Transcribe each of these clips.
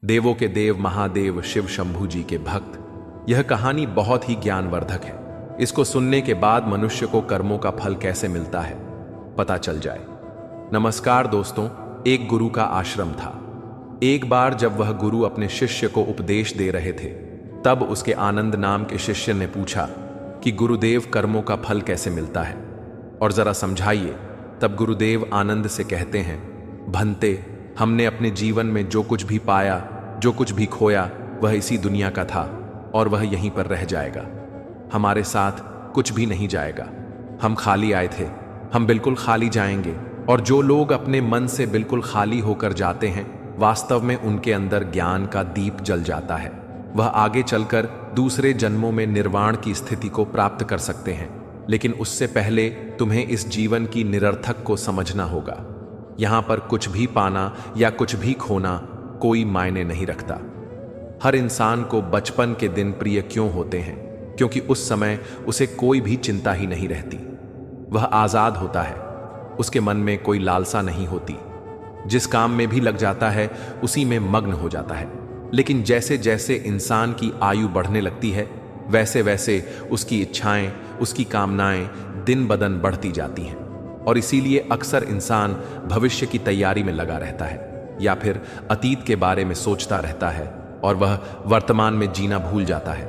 देवों के देव महादेव शिव शंभू जी के भक्त। यह कहानी बहुत ही ज्ञानवर्धक है। इसको सुनने के बाद मनुष्य को कर्मों का फल कैसे मिलता है पता चल जाए। नमस्कार दोस्तों, एक गुरु का आश्रम था। एक बार जब वह गुरु अपने शिष्य को उपदेश दे रहे थे, तब उसके आनंद नाम के शिष्य ने पूछा कि गुरुदेव, कर्मों का फल कैसे मिलता है और जरा समझाइए। तब गुरुदेव आनंद से कहते हैं, भंते, हमने अपने जीवन में जो कुछ भी पाया, जो कुछ भी खोया, वह इसी दुनिया का था और वह यहीं पर रह जाएगा। हमारे साथ कुछ भी नहीं जाएगा। हम खाली आए थे, हम बिल्कुल खाली जाएंगे। और जो लोग अपने मन से बिल्कुल खाली होकर जाते हैं, वास्तव में उनके अंदर ज्ञान का दीप जल जाता है। वह आगे चलकर दूसरे जन्मों में निर्वाण की स्थिति को प्राप्त कर सकते हैं। लेकिन उससे पहले तुम्हें इस जीवन की निरर्थक को समझना होगा। यहां पर कुछ भी पाना या कुछ भी खोना कोई मायने नहीं रखता। हर इंसान को बचपन के दिन प्रिय क्यों होते हैं? क्योंकि उस समय उसे कोई भी चिंता ही नहीं रहती। वह आजाद होता है, उसके मन में कोई लालसा नहीं होती। जिस काम में भी लग जाता है उसी में मग्न हो जाता है। लेकिन जैसे जैसे इंसान की आयु बढ़ने लगती है, वैसे वैसे उसकी इच्छाएं, उसकी कामनाएं दिन ब दिन बढ़ती जाती हैं। और इसीलिए अक्सर इंसान भविष्य की तैयारी में लगा रहता है या फिर अतीत के बारे में सोचता रहता है और वह वर्तमान में जीना भूल जाता है।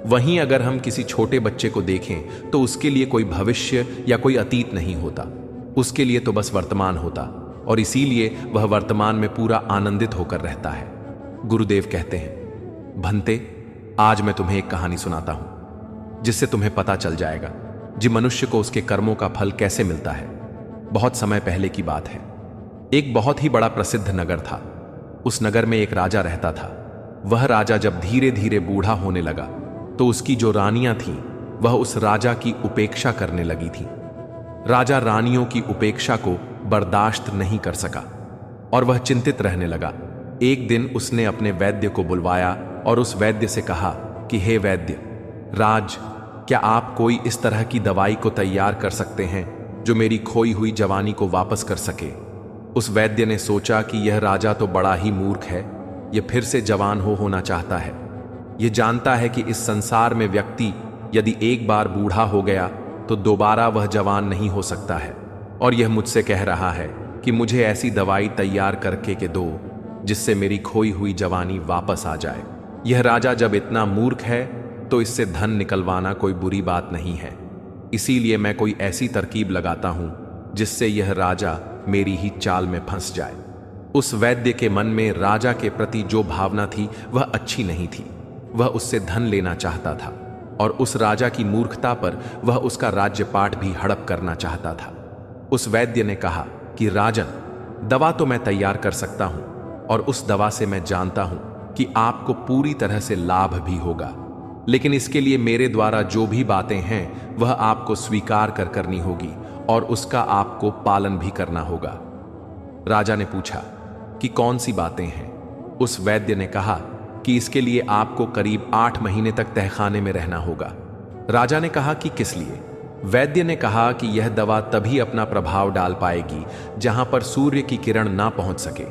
वहीं अगर हम किसी छोटे बच्चे को देखें तो उसके लिए कोई भविष्य या कोई अतीत नहीं होता, उसके लिए तो बस वर्तमान होता और इसीलिए वह वर्तमान में पूरा आनंदित होकर रहता है। गुरुदेव कहते हैं, भंते, आज मैं तुम्हें एक कहानी सुनाता हूं जिससे तुम्हें पता चल जाएगा जी मनुष्य को उसके कर्मों का फल कैसे मिलता है। बहुत समय पहले की बात है। एक बहुत ही बड़ा प्रसिद्ध नगर था। उस नगर में एक राजा रहता था। वह राजा जब धीरे धीरे बूढ़ा होने लगा तो उसकी जो रानियां थीं, वह उस राजा की उपेक्षा करने लगी थीं। राजा रानियों की उपेक्षा को बर्दाश्त नहीं कर सका और वह चिंतित रहने लगा। एक दिन उसने अपने वैद्य को बुलवाया और उस वैद्य से कहा कि हे वैद्य राज, क्या आप कोई इस तरह की दवाई को तैयार कर सकते हैं जो मेरी खोई हुई जवानी को वापस कर सके। उस वैद्य ने सोचा कि यह राजा तो बड़ा ही मूर्ख है। यह फिर से जवान होना चाहता है। यह जानता है कि इस संसार में व्यक्ति यदि एक बार बूढ़ा हो गया तो दोबारा वह जवान नहीं हो सकता है। और यह मुझसे कह रहा है कि मुझे ऐसी दवाई तैयार करके के दो जिससे मेरी खोई हुई जवानी वापस आ जाए। यह राजा जब इतना मूर्ख है तो इससे धन निकलवाना कोई बुरी बात नहीं है। इसीलिए मैं कोई ऐसी तरकीब लगाता हूं जिससे यह राजा मेरी ही चाल में फंस जाए। उस वैद्य के मन में राजा के प्रति जो भावना थी वह अच्छी नहीं थी। वह उससे धन लेना चाहता था और उस राजा की मूर्खता पर वह उसका राज्यपाठ भी हड़प करना चाहता था। उस वैद्य ने कहा कि राजन, दवा तो मैं तैयार कर सकता हूं और उस दवा से मैं जानता हूं कि आपको पूरी तरह से लाभ भी होगा, लेकिन इसके लिए मेरे द्वारा जो भी बातें हैं वह आपको स्वीकार कर करनी होगी और उसका आपको पालन भी करना होगा। राजा ने पूछा कि कौन सी बातें हैं? उस वैद्य ने कहा कि इसके लिए आपको करीब 8 महीने तक तहखाने में रहना होगा। राजा ने कहा कि किस लिए? वैद्य ने कहा कि यह दवा तभी अपना प्रभाव डाल पाएगी जहां पर सूर्य की किरण ना पहुंच सके।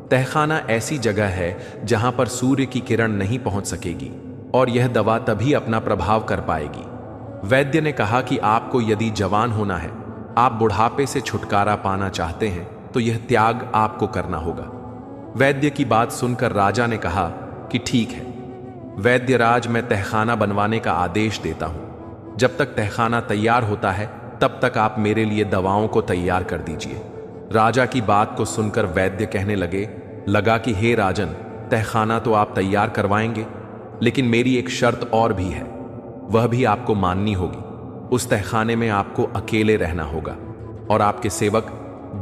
तहखाना ऐसी जगह है जहां पर सूर्य की किरण नहीं पहुंच सकेगी और यह दवा तभी अपना प्रभाव कर पाएगी। वैद्य ने कहा कि आपको यदि जवान होना है, आप बुढ़ापे से छुटकारा पाना चाहते हैं, तो यह त्याग आपको करना होगा। वैद्य की बात सुनकर राजा ने कहा कि ठीक है वैद्यराज, मैं तहखाना बनवाने का आदेश देता हूं। जब तक तहखाना तैयार होता है तब तक आप मेरे लिए दवाओं को तैयार कर दीजिए। राजा की बात को सुनकर वैद्य कहने लगा कि हे राजन, तहखाना तो आप तैयार करवाएंगे, लेकिन मेरी एक शर्त और भी है, वह भी आपको माननी होगी। उस तहखाने में आपको अकेले रहना होगा और आपके सेवक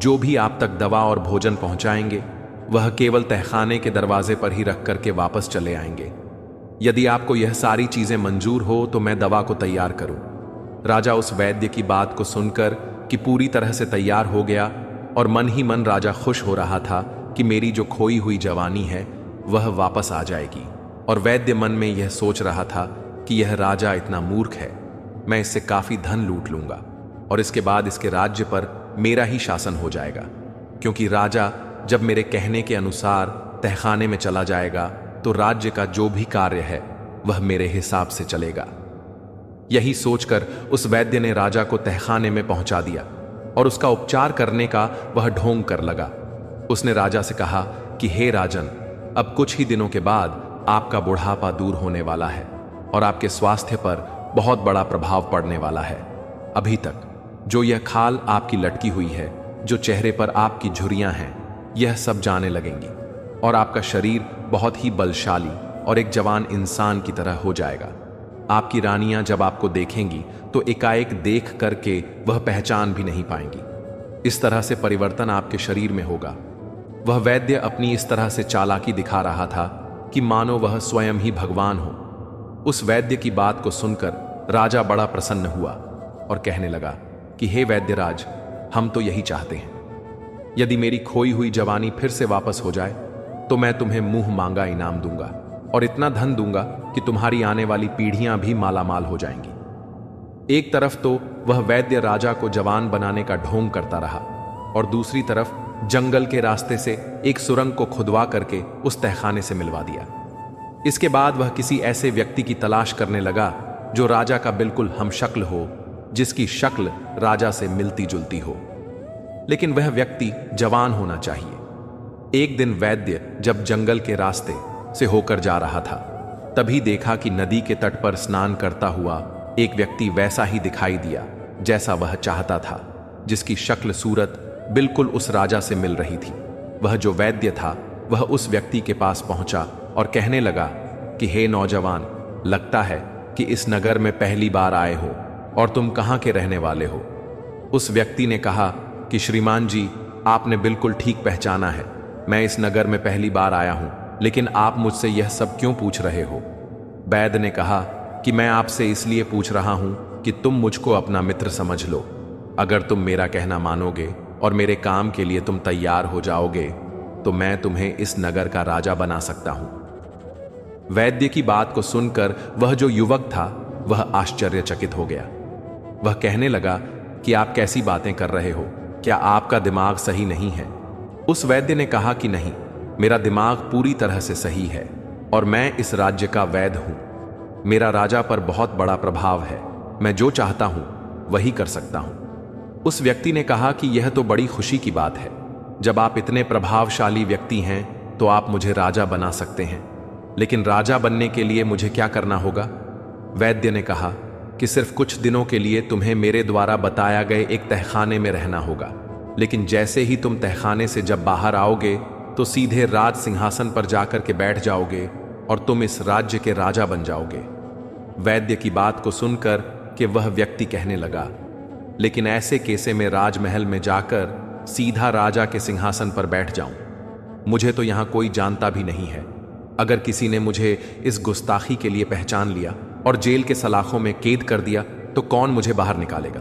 जो भी आप तक दवा और भोजन पहुंचाएंगे वह केवल तहखाने के दरवाजे पर ही रख करके वापस चले आएंगे। यदि आपको यह सारी चीजें मंजूर हो तो मैं दवा को तैयार करूं। राजा उस वैद्य की बात को सुनकर कि पूरी तरह से तैयार हो गया और मन ही मन राजा खुश हो रहा था कि मेरी जो खोई हुई जवानी है वह वापस आ जाएगी। और वैद्य मन में यह सोच रहा था कि यह राजा इतना मूर्ख है, मैं इससे काफी धन लूट लूंगा और इसके बाद इसके राज्य पर मेरा ही शासन हो जाएगा, क्योंकि राजा जब मेरे कहने के अनुसार तहखाने में चला जाएगा तो राज्य का जो भी कार्य है वह मेरे हिसाब से चलेगा। यही सोचकर उस वैद्य ने राजा को तहखाने में पहुंचा दिया और उसका उपचार करने का वह ढोंग कर लगा। उसने राजा से कहा कि हे राजन, अब कुछ ही दिनों के बाद आपका बुढ़ापा दूर होने वाला है और आपके स्वास्थ्य पर बहुत बड़ा प्रभाव पड़ने वाला है। अभी तक जो यह खाल आपकी लटकी हुई है, जो चेहरे पर आपकी झुर्रियां हैं, यह सब जाने लगेंगी और आपका शरीर बहुत ही बलशाली और एक जवान इंसान की तरह हो जाएगा। आपकी रानियां जब आपको देखेंगी तो एकाएक देख करके वह पहचान भी नहीं पाएंगी। इस तरह से परिवर्तन आपके शरीर में होगा। वह वैद्य अपनी इस तरह से चालाकी दिखा रहा था कि मानो वह स्वयं ही भगवान हो। उस वैद्य की बात को सुनकर राजा बड़ा प्रसन्न हुआ और कहने लगा कि हे वैद्यराज, हम तो यही चाहते हैं। यदि मेरी खोई हुई जवानी फिर से वापस हो जाए तो मैं तुम्हें मुंह मांगा इनाम दूंगा और इतना धन दूंगा कि तुम्हारी आने वाली पीढ़ियां भी मालामाल हो जाएंगी। एक तरफ तो वह वैद्य राजा को जवान बनाने का ढोंग करता रहा और दूसरी तरफ जंगल के रास्ते से एक सुरंग को खुदवा करके उस तहखाने से मिलवा दिया। इसके बाद वह किसी ऐसे व्यक्ति की तलाश करने लगा जो राजा का बिल्कुल हमशक्ल हो, जिसकी शक्ल राजा से मिलती जुलती हो, लेकिन वह व्यक्ति जवान होना चाहिए। एक दिन वैद्य जब जंगल के रास्ते से होकर जा रहा था, तभी देखा कि नदी के तट पर स्नान करता हुआ एक व्यक्ति वैसा ही दिखाई दिया जैसा वह चाहता था, जिसकी शक्ल सूरत बिल्कुल उस राजा से मिल रही थी। वह जो वैद्य था वह उस व्यक्ति के पास पहुंचा और कहने लगा कि हे नौजवान, लगता है कि इस नगर में पहली बार आए हो और तुम कहाँ के रहने वाले हो। उस व्यक्ति ने कहा कि श्रीमान जी, आपने बिल्कुल ठीक पहचाना है। मैं इस नगर में पहली बार आया हूं, लेकिन आप मुझसे यह सब क्यों पूछ रहे हो। वैद्य ने कहा कि मैं आपसे इसलिए पूछ रहा हूं कि तुम मुझको अपना मित्र समझ लो। अगर तुम मेरा कहना मानोगे और मेरे काम के लिए तुम तैयार हो जाओगे तो मैं तुम्हें इस नगर का राजा बना सकता हूं। वैद्य की बात को सुनकर वह जो युवक था वह आश्चर्यचकित हो गया। वह कहने लगा कि आप कैसी बातें कर रहे हो, क्या आपका दिमाग सही नहीं है। उस वैद्य ने कहा कि नहीं, मेरा दिमाग पूरी तरह से सही है और मैं इस राज्य का वैद्य हूं। मेरा राजा पर बहुत बड़ा प्रभाव है, मैं जो चाहता हूं वही कर सकता हूं। उस व्यक्ति ने कहा कि यह तो बड़ी खुशी की बात है। जब आप इतने प्रभावशाली व्यक्ति हैं तो आप मुझे राजा बना सकते हैं, लेकिन राजा बनने के लिए मुझे क्या करना होगा। वैद्य ने कहा कि सिर्फ कुछ दिनों के लिए तुम्हें मेरे द्वारा बताया गए एक तहखाने में रहना होगा, लेकिन जैसे ही तुम तहखाने से जब बाहर आओगे तो सीधे राज सिंहासन पर जाकर के बैठ जाओगे और तुम इस राज्य के राजा बन जाओगे। वैद्य की बात को सुनकर कि वह व्यक्ति कहने लगा, लेकिन ऐसे कैसे में राजमहल में जाकर सीधा राजा के सिंहासन पर बैठ जाऊं। मुझे तो यहां कोई जानता भी नहीं है। अगर किसी ने मुझे इस गुस्ताखी के लिए पहचान लिया और जेल के सलाखों में कैद कर दिया तो कौन मुझे बाहर निकालेगा।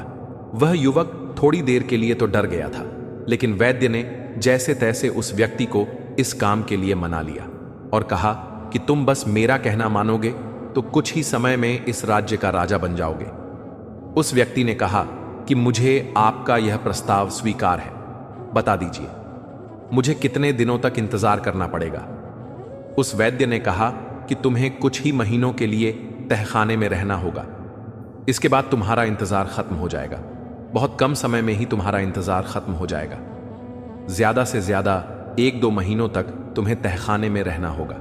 वह युवक थोड़ी देर के लिए तो डर गया था, लेकिन वैद्य ने जैसे तैसे उस व्यक्ति को इस काम के लिए मना लिया और कहा कि तुम बस मेरा कहना मानोगे तो कुछ ही समय में इस राज्य का राजा बन जाओगे। उस व्यक्ति ने कहा कि मुझे आपका यह प्रस्ताव स्वीकार है, बता दीजिए मुझे कितने दिनों तक इंतजार करना पड़ेगा। उस वैद्य ने कहा कि तुम्हें कुछ ही महीनों के लिए तहखाने में रहना होगा, इसके बाद तुम्हारा इंतजार खत्म हो जाएगा। बहुत कम समय में ही तुम्हारा इंतजार खत्म हो जाएगा। ज्यादा से ज्यादा 1-2 महीनों तक तुम्हें तहखाने में रहना होगा।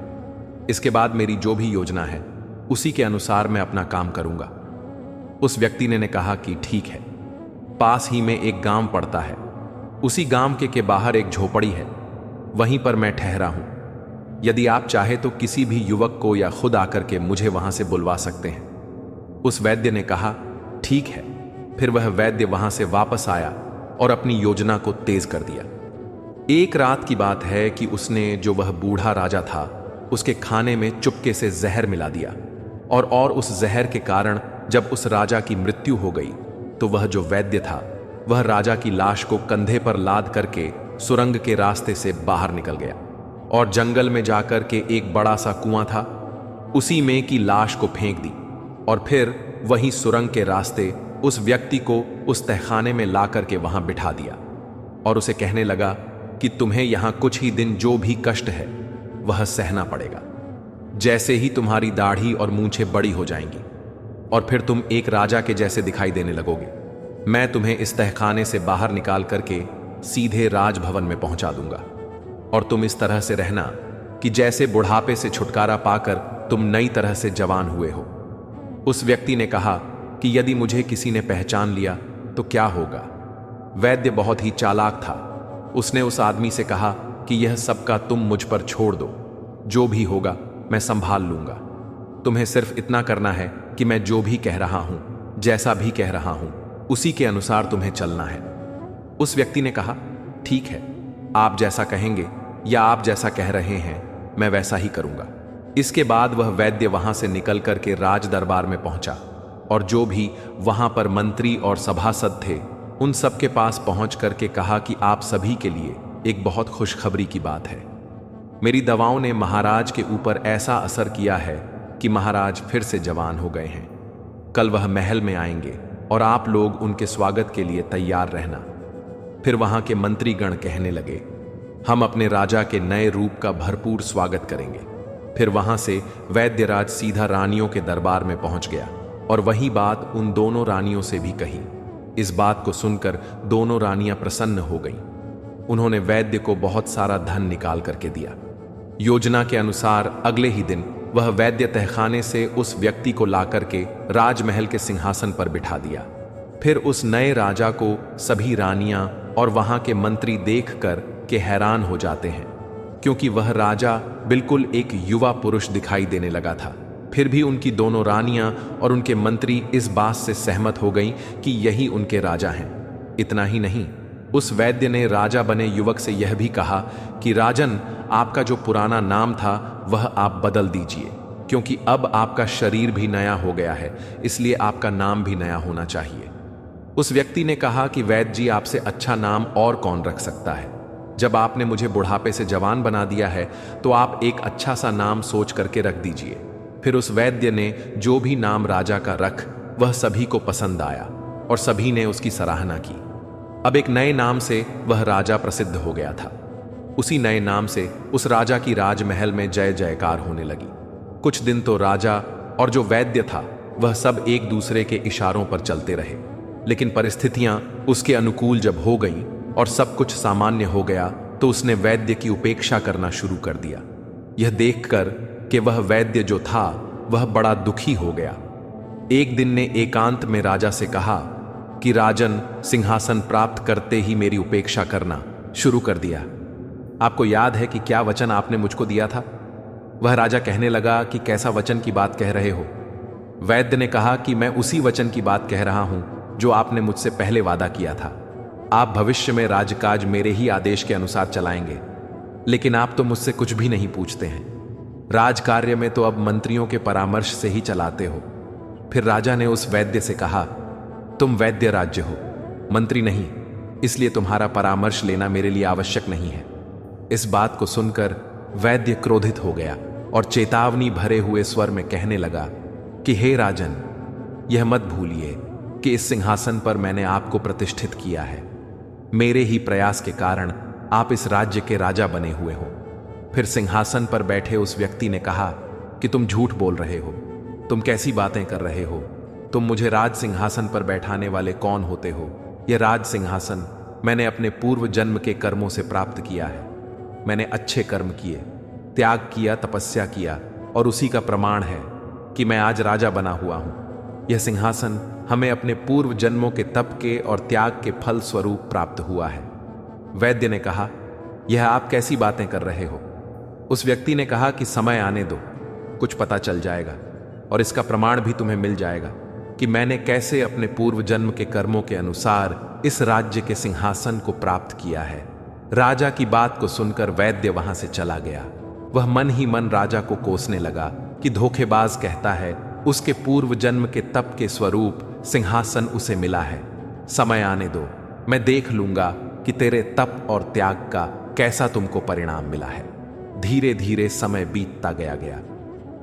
इसके बाद मेरी जो भी योजना है उसी के अनुसार मैं अपना काम करूंगा। उस व्यक्ति ने कहा कि ठीक है। पास ही में एक गांव पड़ता है, उसी गांव के बाहर एक झोपड़ी है, वहीं पर मैं ठहरा हूं। यदि आप चाहे तो किसी भी युवक को या खुद आकर के मुझे वहां से बुलवा सकते हैं। उस वैद्य ने कहा ठीक है। फिर वह वैद्य वहां से वापस आया और अपनी योजना को तेज कर दिया। एक रात की बात है कि उसने जो वह बूढ़ा राजा था उसके खाने में चुपके से जहर मिला दिया और उस जहर के कारण जब उस राजा की मृत्यु हो गई तो वह जो वैद्य था वह राजा की लाश को कंधे पर लाद करके सुरंग के रास्ते से बाहर निकल गया और जंगल में जाकर के एक बड़ा सा कुआं था, उसी में की लाश को फेंक दी और फिर वही सुरंग के रास्ते उस व्यक्ति को उस तहखाने में ला करके वहां बिठा दिया और उसे कहने लगा कि तुम्हें यहां कुछ ही दिन जो भी कष्ट है वह सहना पड़ेगा। जैसे ही तुम्हारी दाढ़ी और मूंछें बड़ी हो जाएंगी और फिर तुम एक राजा के जैसे दिखाई देने लगोगे, मैं तुम्हें इस तहखाने से बाहर निकाल करके सीधे राजभवन में पहुंचा दूंगा और तुम इस तरह से रहना कि जैसे बुढ़ापे से छुटकारा पाकर तुम नई तरह से जवान हुए हो। उस व्यक्ति ने कहा कि यदि मुझे किसी ने पहचान लिया तो क्या होगा? वैद्य बहुत ही चालाक था। उसने उस आदमी से कहा कि यह सबका तुम मुझ पर छोड़ दो, जो भी होगा मैं संभाल लूंगा। तुम्हें सिर्फ इतना करना है कि मैं जो भी कह रहा हूं, जैसा भी कह रहा हूं, उसी के अनुसार तुम्हें चलना है। उस व्यक्ति ने कहा, ठीक है, आप जैसा कहेंगे या आप जैसा कह रहे हैं मैं वैसा ही करूंगा। इसके बाद वह वैद्य वहां से निकल करके राज दरबार में पहुंचा और जो भी वहां पर मंत्री और सभासद थे उन सब के पास पहुंच करके कहा कि आप सभी के लिए एक बहुत खुशखबरी की बात है। मेरी दवाओं ने महाराज के ऊपर ऐसा असर किया है कि महाराज फिर से जवान हो गए हैं। कल वह महल में आएंगे और आप लोग उनके स्वागत के लिए तैयार रहना। फिर वहां के मंत्रीगण कहने लगे, हम अपने राजा के नए रूप का भरपूर स्वागत करेंगे। फिर वहां से वैद्यराज सीधा रानियों के दरबार में पहुंच गया और वही बात उन दोनों रानियों से भी कही। इस बात को सुनकर दोनों रानियां प्रसन्न हो गईं। उन्होंने वैद्य को बहुत सारा धन निकाल करके दिया। योजना के अनुसार अगले ही दिन वह वैद्य तहखाने से उस व्यक्ति को लाकर के राजमहल के सिंहासन पर बिठा दिया। फिर उस नए राजा को सभी रानियां और वहां के मंत्री देखकर के हैरान हो जाते हैं, क्योंकि वह राजा बिल्कुल एक युवा पुरुष दिखाई देने लगा था। फिर भी उनकी दोनों रानियां और उनके मंत्री इस बात से सहमत हो गईं कि यही उनके राजा हैं। इतना ही नहीं, उस वैद्य ने राजा बने युवक से यह भी कहा कि राजन, आपका जो पुराना नाम था वह आप बदल दीजिए, क्योंकि अब आपका शरीर भी नया हो गया है, इसलिए आपका नाम भी नया होना चाहिए। उस व्यक्ति ने कहा कि वैद्य जी, आपसे अच्छा नाम और कौन रख सकता है? जब आपने मुझे बुढ़ापे से जवान बना दिया है तो आप एक अच्छा सा नाम सोच करके रख दीजिए। फिर उस वैद्य ने जो भी नाम राजा का रख, वह सभी को पसंद आया और सभी ने उसकी सराहना की। अब एक नए नाम से वह राजा प्रसिद्ध हो गया था। उसी नए नाम से उस राजा की राजमहल में जय जयकार होने लगी। कुछ दिन तो राजा और जो वैद्य था वह सब एक दूसरे के इशारों पर चलते रहे, लेकिन परिस्थितियां उसके अनुकूल जब हो गईं और सब कुछ सामान्य हो गया तो उसने वैद्य की उपेक्षा करना शुरू कर दिया। यह देखकर कि वह वैद्य जो था वह बड़ा दुखी हो गया। एक दिन ने एकांत में राजा से कहा कि राजन, सिंहासन प्राप्त करते ही मेरी उपेक्षा करना शुरू कर दिया। आपको याद है कि क्या वचन आपने मुझको दिया था? वह राजा कहने लगा कि कैसा वचन की बात कह रहे हो? वैद्य ने कहा कि मैं उसी वचन की बात कह रहा हूं जो आपने मुझसे पहले वादा किया था। आप भविष्य में राजकाज मेरे ही आदेश के अनुसार चलाएंगे, लेकिन आप तो मुझसे कुछ भी नहीं पूछते हैं। राजकार्य में तो अब मंत्रियों के परामर्श से ही चलाते हो। फिर राजा ने उस वैद्य से कहा, तुम वैद्य राज्य हो, मंत्री नहीं, इसलिए तुम्हारा परामर्श लेना मेरे लिए आवश्यक नहीं है। इस बात को सुनकर वैद्य क्रोधित हो गया और चेतावनी भरे हुए स्वर में कहने लगा कि हे राजन, यह मत भूलिए कि इस सिंहासन पर मैंने आपको प्रतिष्ठित किया है। मेरे ही प्रयास के कारण आप इस राज्य के राजा बने हुए हो। फिर सिंहासन पर बैठे उस व्यक्ति ने कहा कि तुम झूठ बोल रहे हो, तुम कैसी बातें कर रहे हो? तुम मुझे राज सिंहासन पर बैठाने वाले कौन होते हो? यह राज सिंहासन मैंने अपने पूर्व जन्म के कर्मों से प्राप्त किया है। मैंने अच्छे कर्म किए, त्याग किया, तपस्या किया, और उसी का प्रमाण है कि मैं आज राजा बना हुआ हूं। यह सिंहासन हमें अपने पूर्व जन्मों के तप के और त्याग के फल स्वरूप प्राप्त हुआ है। वैद्य ने कहा, यह आप कैसी बातें कर रहे हो? उस व्यक्ति ने कहा कि समय आने दो, कुछ पता चल जाएगा और इसका प्रमाण भी तुम्हें मिल जाएगा कि मैंने कैसे अपने पूर्व जन्म के कर्मों के अनुसार इस राज्य के सिंहासन को प्राप्त किया है। राजा की बात को सुनकर वैद्य वहां से चला गया। वह मन ही मन राजा को कोसने लगा कि धोखेबाज कहता है उसके पूर्व जन्म के तप के स्वरूप सिंहासन उसे मिला है। समय आने दो, मैं देख लूंगा कि तेरे तप और त्याग का कैसा तुमको परिणाम मिला है। धीरे धीरे समय बीतता गया।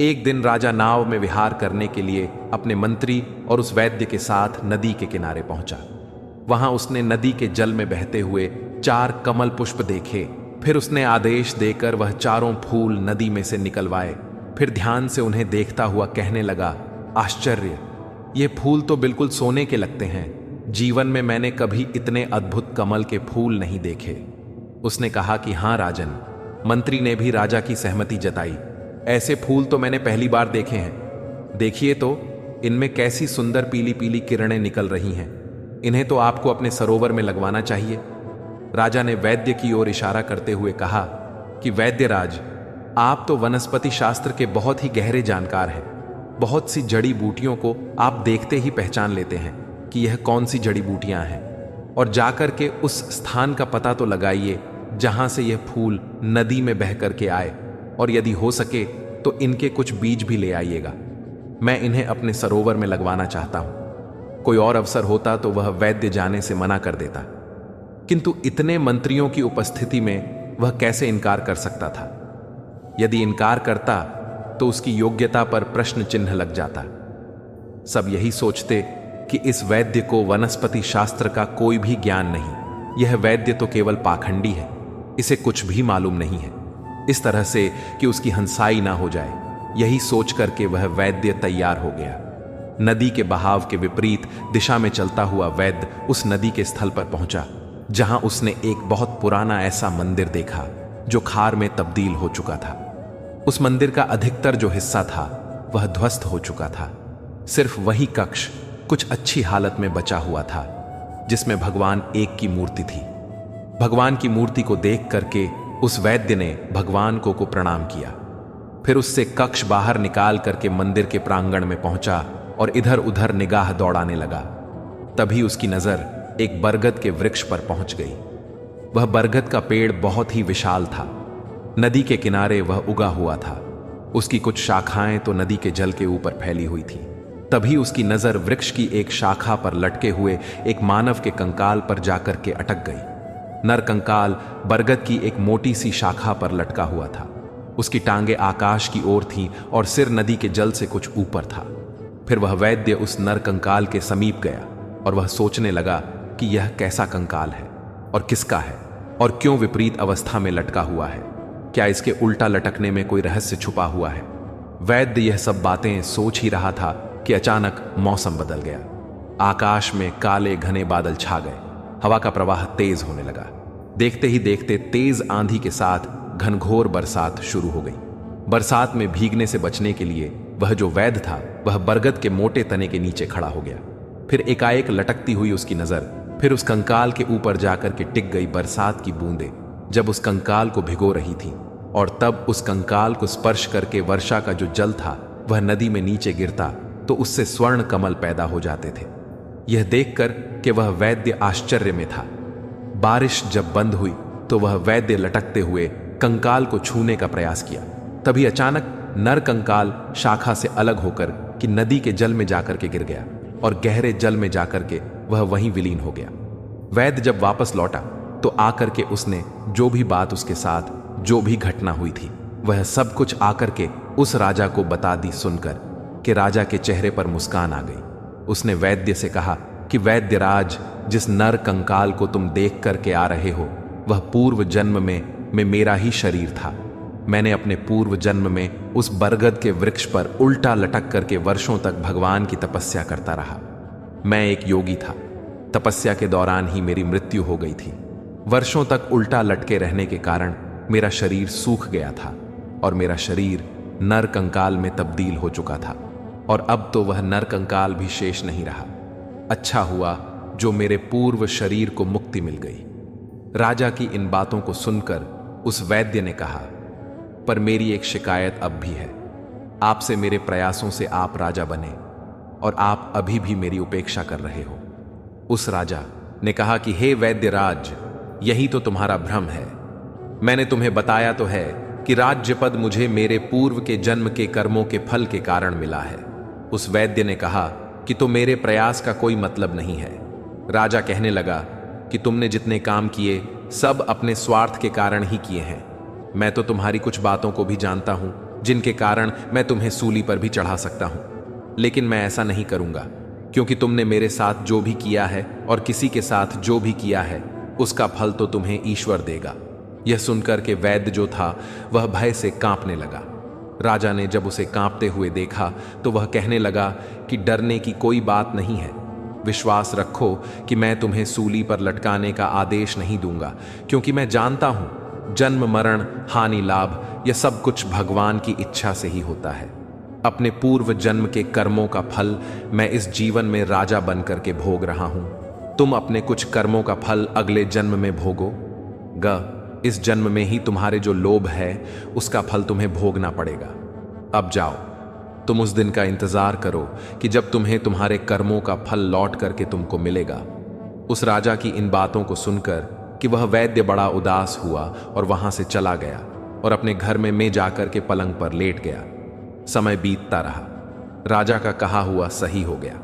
एक दिन राजा नाव में विहार करने के लिए अपने मंत्री और उस वैद्य के साथ नदी के किनारे पहुंचा। वहां उसने नदी के जल में बहते हुए 4 कमल पुष्प देखे, फिर उसने आदेश देकर वह चारों फूल नदी में से निकलवाए। फिर ध्यान से उन्हें देखता हुआ कहने लगा, आश्चर्य, ये फूल तो बिल्कुल सोने के लगते हैं। जीवन में मैंने कभी इतने अद्भुत कमल के फूल नहीं देखे। उसने कहा कि हाँ राजन। मंत्री ने भी राजा की सहमति जताई। ऐसे फूल तो मैंने पहली बार देखे हैं। देखिए तो, इनमें कैसी सुंदर पीली पीली किरणें निकल रही हैं। इन्हें तो आपको अपने सरोवर में लगवाना चाहिए। राजा ने वैद्य की ओर इशारा करते हुए कहा कि वैद्यराज, आप तो वनस्पति शास्त्र के बहुत ही गहरे जानकार हैं। बहुत सी जड़ी बूटियों को आप देखते ही पहचान लेते हैं कि यह कौन सी जड़ी बूटियां हैं, और जाकर के उस स्थान का पता तो लगाइए जहां से यह फूल नदी में बह करके आए, और यदि हो सके तो इनके कुछ बीज भी ले आइएगा। मैं इन्हें अपने सरोवर में लगवाना चाहता हूं। कोई और अवसर होता तो वह वैद्य जाने से मना कर देता, किंतु इतने मंत्रियों की उपस्थिति में वह कैसे इनकार कर सकता था। यदि इनकार करता तो उसकी योग्यता पर प्रश्न चिन्ह लग जाता। सब यही सोचते कि इस वैद्य को वनस्पति शास्त्र का कोई भी ज्ञान नहीं, यह वैद्य तो केवल पाखंडी है, इसे कुछ भी मालूम नहीं है, इस तरह से कि उसकी हंसाई ना हो जाए। यही सोच करके वह वैद्य तैयार हो गया। नदी के बहाव के विपरीत दिशा में चलता हुआ वैद्य उस नदी के स्थल पर पहुंचा जहां उसने एक बहुत पुराना ऐसा मंदिर देखा जो खार में तब्दील हो चुका था। उस मंदिर का अधिकतर जो हिस्सा था वह ध्वस्त हो चुका था। सिर्फ वही कक्ष कुछ अच्छी हालत में बचा हुआ था, जिसमें भगवान एक की मूर्ति थी। भगवान की मूर्ति को देख करके उस वैद्य ने भगवान को प्रणाम किया। फिर उससे कक्ष बाहर निकाल करके मंदिर के प्रांगण में पहुंचा और इधर उधर निगाह दौड़ाने लगा। तभी उसकी नजर एक बरगद के वृक्ष पर पहुंच गई। वह बरगद का पेड़ बहुत ही विशाल था। नदी के किनारे वह उगा हुआ था। उसकी कुछ शाखाएं तो नदी के जल के ऊपर फैली हुई थी। तभी उसकी नजर वृक्ष की एक शाखा पर लटके हुए एक मानव के कंकाल पर जाकर के अटक गई। नर कंकाल बरगद की एक मोटी सी शाखा पर लटका हुआ था। उसकी टांगें आकाश की ओर थीं और सिर नदी के जल से कुछ ऊपर था। फिर वह वैद्य उस नर कंकाल के समीप गया और वह सोचने लगा कि यह कैसा कंकाल है और किसका है और क्यों विपरीत अवस्था में लटका हुआ है। क्या इसके उल्टा लटकने में कोई रहस्य छुपा हुआ है? वैद्य यह सब बातें सोच ही रहा था कि अचानक मौसम बदल गया। आकाश में काले घने बादल छा गए। हवा का प्रवाह तेज होने लगा। देखते ही देखते तेज आंधी के साथ घनघोर बरसात शुरू हो गई। बरसात में भीगने से बचने के लिए वह जो वैद्य था वह बरगद के मोटे तने के नीचे खड़ा हो गया। फिर एकाएक लटकती हुई उसकी नजर फिर उस कंकाल के ऊपर जाकर के टिक गई। बरसात की बूंदें जब उस कंकाल को भिगो रही थी और तब उस कंकाल को स्पर्श करके वर्षा का जो जल था वह नदी में नीचे गिरता तो उससे स्वर्ण कमल पैदा हो जाते थे। यह देखकर कि वह वैद्य आश्चर्य में था। बारिश जब बंद हुई तो वह वैद्य लटकते हुए कंकाल को छूने का प्रयास किया। तभी अचानक नर कंकाल शाखा से अलग होकर कि नदी के जल में जाकर के गिर गया और गहरे जल में जाकर के वह वहीं विलीन हो गया। वैद्य जब वापस लौटा तो आकर के उसने जो भी बात उसके साथ जो भी घटना हुई थी वह सब कुछ आकर के उस राजा को बता दी। सुनकर कि राजा के चेहरे पर मुस्कान आ गई। उसने वैद्य से कहा कि वैद्यराज, जिस नर कंकाल को तुम देख करके आ रहे हो वह पूर्व जन्म में मेरा ही शरीर था। मैंने अपने पूर्व जन्म में उस बरगद के वृक्ष पर उल्टा लटक करके वर्षों तक भगवान की तपस्या करता रहा। मैं एक योगी था। तपस्या के दौरान ही मेरी मृत्यु हो गई थी। वर्षों तक उल्टा लटके रहने के कारण मेरा शरीर सूख गया था और मेरा शरीर नर कंकाल में तब्दील हो चुका था और अब तो वह नर कंकाल भी शेष नहीं रहा। अच्छा हुआ जो मेरे पूर्व शरीर को मुक्ति मिल गई। राजा की इन बातों को सुनकर उस वैद्य ने कहा, पर मेरी एक शिकायत अब भी है। आपसे मेरे प्रयासों से आप राजा बने और आप अभी भी मेरी उपेक्षा कर रहे हो। उस राजा ने कहा कि हे वैद्यराज, यही तो तुम्हारा भ्रम है। मैंने तुम्हें बताया तो है कि राज्य पद मुझे मेरे पूर्व के जन्म के कर्मों के फल के कारण मिला है। उस वैद्य ने कहा कि तो मेरे प्रयास का कोई मतलब नहीं है। राजा कहने लगा कि तुमने जितने काम किए सब अपने स्वार्थ के कारण ही किए हैं। मैं तो तुम्हारी कुछ बातों को भी जानता हूं जिनके कारण मैं तुम्हें सूली पर भी चढ़ा सकता हूं, लेकिन मैं ऐसा नहीं करूंगा क्योंकि तुमने मेरे साथ जो भी किया है और किसी के साथ जो भी किया है उसका फल तो तुम्हें ईश्वर देगा। यह सुनकर के वैद्य जो था वह भय से कांपने लगा। राजा ने जब उसे कांपते हुए देखा तो वह कहने लगा कि डरने की कोई बात नहीं है। विश्वास रखो कि मैं तुम्हें सूली पर लटकाने का आदेश नहीं दूंगा, क्योंकि मैं जानता हूं जन्म मरण हानि लाभ यह सब कुछ भगवान की इच्छा से ही होता है। अपने पूर्व जन्म के कर्मों का फल मैं इस जीवन में राजा बनकर के भोग रहा हूं। तुम अपने कुछ कर्मों का फल अगले जन्म में भोगोगे। इस जन्म में ही तुम्हारे जो लोभ है उसका फल तुम्हें भोगना पड़ेगा। अब जाओ, तुम उस दिन का इंतजार करो कि जब तुम्हें तुम्हारे कर्मों का फल लौट करके तुमको मिलेगा। उस राजा की इन बातों को सुनकर कि वह वैद्य बड़ा उदास हुआ और वहां से चला गया और अपने घर में जाकर के पलंग पर लेट गया। समय बीतता रहा। राजा का कहा हुआ सही हो गया।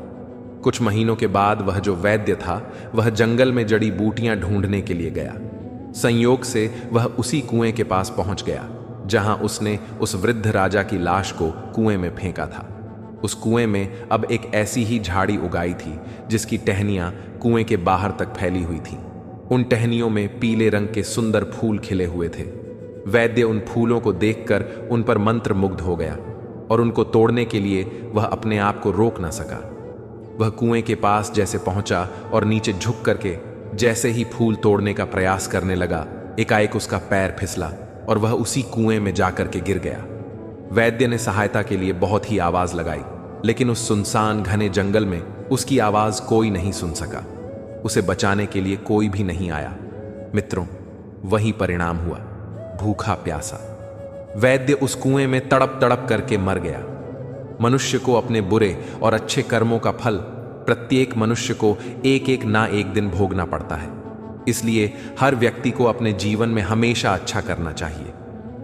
कुछ महीनों के बाद वह जो वैद्य था वह जंगल में जड़ी बूटियां ढूंढने के लिए गया। संयोग से वह उसी कुएं के पास पहुंच गया जहां उसने उस वृद्ध राजा की लाश को कुएं में फेंका था। उस कुएं में अब एक ऐसी ही झाड़ी उगाई थी जिसकी टहनियां कुएं के बाहर तक फैली हुई थीं। उन टहनियों में पीले रंग के सुंदर फूल खिले हुए थे। वैद्य उन फूलों को देखकर उन पर मंत्र मुग्ध हो गया और उनको तोड़ने के लिए वह अपने आप को रोक न सका। वह कुएं के पास जैसे पहुंचा और नीचे झुक करके जैसे ही फूल तोड़ने का प्रयास करने लगा, एकाएक उसका पैर फिसला और वह उसी कुएं में जाकर के गिर गया। वैद्य ने सहायता के लिए बहुत ही आवाज लगाई, लेकिन उस सुनसान घने जंगल में उसकी आवाज कोई नहीं सुन सका। उसे बचाने के लिए कोई भी नहीं आया। मित्रों, वही परिणाम हुआ, भूखा प्यासा। वैद्य उस कुएं में तड़प तड़प करके मर गया। मनुष्य को अपने बुरे और अच्छे कर्मों का फल प्रत्येक मनुष्य को एक एक ना एक दिन भोगना पड़ता है। इसलिए हर व्यक्ति को अपने जीवन में हमेशा अच्छा करना चाहिए।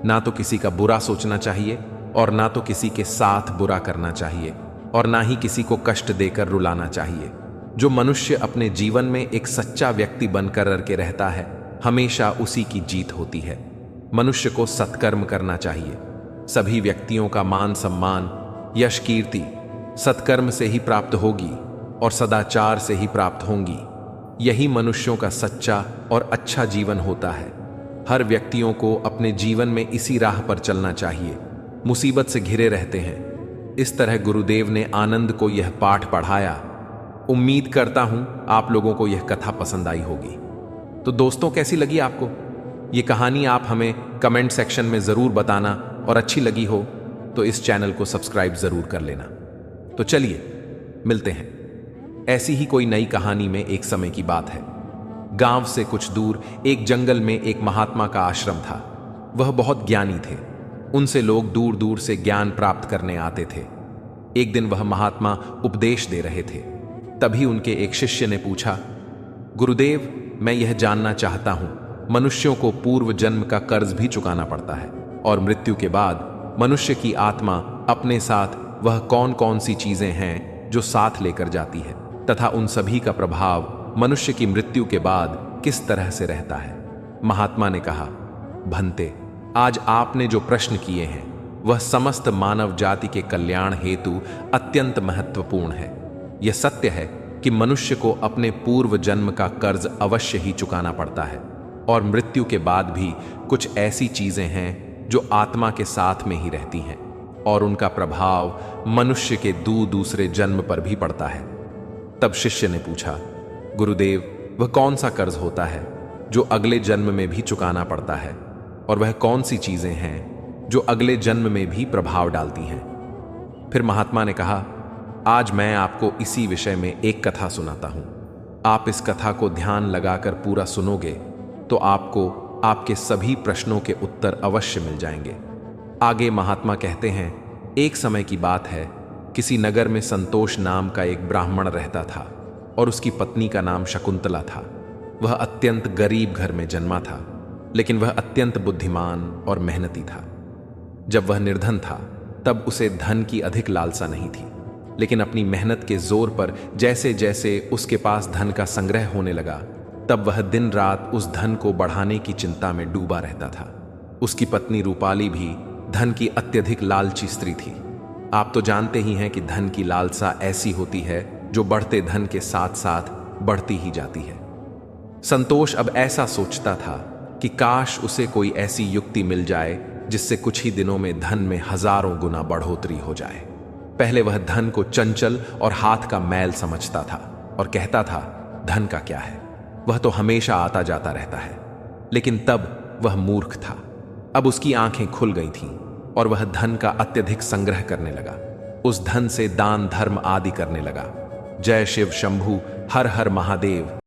ना तो किसी का बुरा सोचना चाहिए और ना तो किसी के साथ बुरा करना चाहिए और ना ही किसी को कष्ट देकर रुलाना चाहिए। जो मनुष्य अपने जीवन में एक सच्चा व्यक्ति बनकर के रहता है, हमेशा उसी की जीत होती है। मनुष्य को सत्कर्म करना चाहिए। सभी व्यक्तियों का मान सम्मान यश कीर्ति सत्कर्म से ही प्राप्त होगी और सदाचार से ही प्राप्त होंगी। यही मनुष्यों का सच्चा और अच्छा जीवन होता है। हर व्यक्तियों को अपने जीवन में इसी राह पर चलना चाहिए। मुसीबत से घिरे रहते हैं। इस तरह गुरुदेव ने आनंद को यह पाठ पढ़ाया। उम्मीद करता हूं आप लोगों को यह कथा पसंद आई होगी। तो दोस्तों, कैसी लगी आपको ये कहानी? आप हमें कमेंट सेक्शन में जरूर बताना और अच्छी लगी हो तो इस चैनल को सब्सक्राइब जरूर कर लेना। तो चलिए मिलते हैं ऐसी ही कोई नई कहानी में। एक समय की बात है, गांव से कुछ दूर एक जंगल में एक महात्मा का आश्रम था। वह बहुत ज्ञानी थे। उनसे लोग दूर दूर से ज्ञान प्राप्त करने आते थे। एक दिन वह महात्मा उपदेश दे रहे थे। तभी उनके एक शिष्य ने पूछा, गुरुदेव, मैं यह जानना चाहता हूं, मनुष्यों को पूर्व जन्म का कर्ज भी चुकाना पड़ता है और मृत्यु के बाद मनुष्य की आत्मा अपने साथ वह कौन कौन सी चीजें हैं जो साथ लेकर जाती है तथा उन सभी का प्रभाव मनुष्य की मृत्यु के बाद किस तरह से रहता है? महात्मा ने कहा, भंते, आज आपने जो प्रश्न किए हैं वह समस्त मानव जाति के कल्याण हेतु अत्यंत महत्वपूर्ण है। यह सत्य है कि मनुष्य को अपने पूर्व जन्म का कर्ज अवश्य ही चुकाना पड़ता है और मृत्यु के बाद भी कुछ ऐसी चीजें हैं जो आत्मा के साथ में ही रहती हैं और उनका प्रभाव मनुष्य के दूसरे जन्म पर भी पड़ता है। तब शिष्य ने पूछा, गुरुदेव, वह कौन सा कर्ज होता है जो अगले जन्म में भी चुकाना पड़ता है और वह कौन सी चीजें हैं जो अगले जन्म में भी प्रभाव डालती हैं? फिर महात्मा ने कहा, आज मैं आपको इसी विषय में एक कथा सुनाता हूं। आप इस कथा को ध्यान लगाकर पूरा सुनोगे तो आपको आपके सभी प्रश्नों के उत्तर अवश्य मिल जाएंगे। आगे महात्मा कहते हैं, एक समय की बात है, किसी नगर में संतोष नाम का एक ब्राह्मण रहता था और उसकी पत्नी का नाम शकुंतला था। वह अत्यंत गरीब घर में जन्मा था, लेकिन वह अत्यंत बुद्धिमान और मेहनती था। जब वह निर्धन था तब उसे धन की अधिक लालसा नहीं थी, लेकिन अपनी मेहनत के जोर पर जैसे जैसे उसके पास धन का संग्रह होने लगा, तब वह दिन रात उस धन को बढ़ाने की चिंता में डूबा रहता था। उसकी पत्नी रूपाली भी धन की अत्यधिक लालची स्त्री थी। आप तो जानते ही हैं कि धन की लालसा ऐसी होती है जो बढ़ते धन के साथ साथ बढ़ती ही जाती है। संतोष अब ऐसा सोचता था कि कि काश उसे कोई ऐसी युक्ति मिल जाए जिससे कुछ ही दिनों में धन में हजारों गुना बढ़ोतरी हो जाए। पहले वह धन को चंचल और हाथ का मैल समझता था और कहता था, धन का क्या है, वह तो हमेशा आता जाता रहता है। लेकिन तब वह मूर्ख था। अब उसकी आंखें खुल गई थीं और वह धन का अत्यधिक संग्रह करने लगा। उस धन से दान धर्म आदि करने लगा। जय शिव शंभू, हर हर महादेव।